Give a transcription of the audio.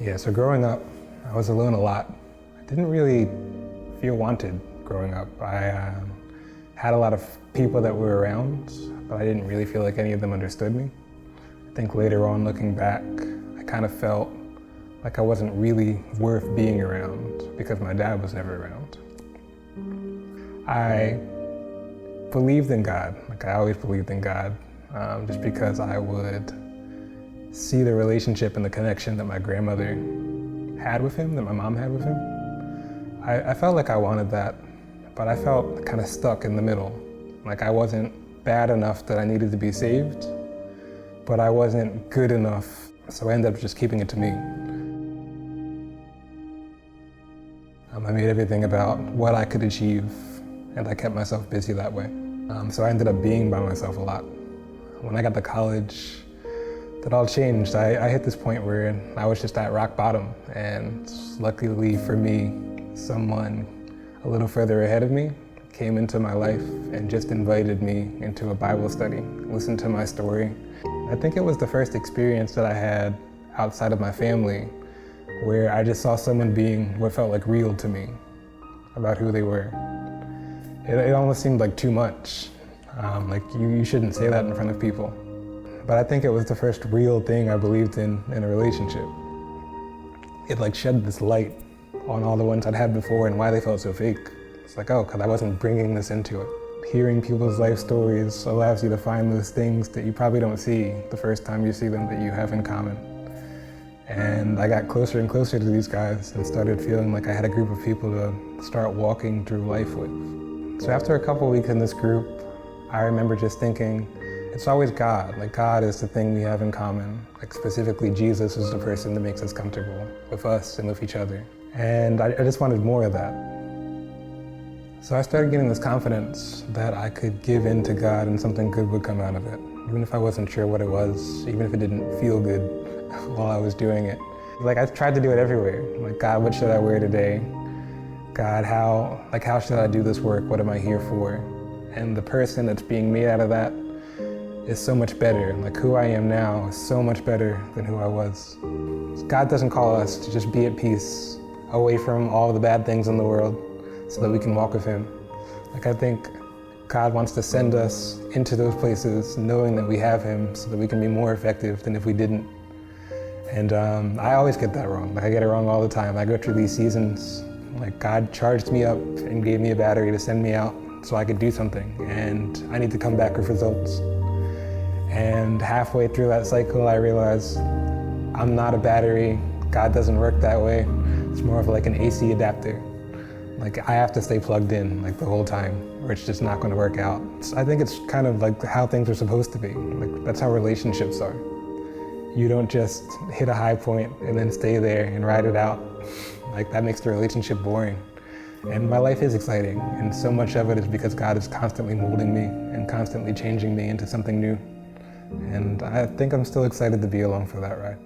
Yeah, so growing up, I was alone a lot. I didn't really feel wanted growing up. I had a lot of people that were around, but I didn't really feel like any of them understood me. I think later on, looking back, I kind of felt like I wasn't really worth being around because my dad was never around. I believed in God, like I always believed in God, just because I would see the relationship and the connection that my grandmother had with him, that my mom had with him. I felt like I wanted that, but I felt kind of stuck in the middle. Like I wasn't bad enough that I needed to be saved, but I wasn't good enough, so I ended up just keeping it to me. I made everything about what I could achieve, and I kept myself busy that way. So I ended up being by myself a lot. When I got to college, that all changed. I hit this point where I was just at rock bottom, and luckily for me, someone a little further ahead of me came into my life and just invited me into a Bible study, listened to my story. I think it was the first experience that I had outside of my family where I just saw someone being what felt like real to me about who they were. It almost seemed like too much. Like you shouldn't say that in front of people. But I think it was the first real thing I believed in a relationship. It like shed this light on all the ones I'd had before and why they felt so fake. It's like, oh, because I wasn't bringing this into it. Hearing people's life stories allows you to find those things that you probably don't see the first time you see them that you have in common. And I got closer and closer to these guys and started feeling like I had a group of people to start walking through life with. So after a couple weeks in this group, I remember just thinking, it's always God. Like God is the thing we have in common. Like specifically Jesus is the person that makes us comfortable with us and with each other. And I just wanted more of that. So I started getting this confidence that I could give in to God and something good would come out of it. Even if I wasn't sure what it was, even if it didn't feel good while I was doing it. Like I tried to do it everywhere. Like God, what should I wear today? God, how should I do this work? What am I here for? And the person that's being made out of that is so much better. Like who I am now is so much better than who I was. God doesn't call us to just be at peace, away from all the bad things in the world, so that we can walk with Him. Like I think God wants to send us into those places knowing that we have Him so that we can be more effective than if we didn't. And I always get that wrong. Like I get it wrong all the time. I go through these seasons, like God charged me up and gave me a battery to send me out so I could do something, and I need to come back with results. And halfway through that cycle, I realized I'm not a battery. God doesn't work that way. It's more of like an AC adapter. Like I have to stay plugged in like the whole time, or it's just not going to work out. I think it's kind of like how things are supposed to be. Like that's how relationships are. You don't just hit a high point and then stay there and ride it out. Like that makes the relationship boring. And my life is exciting, and so much of it is because God is constantly molding me and constantly changing me into something new. And I think I'm still excited to be along for that ride.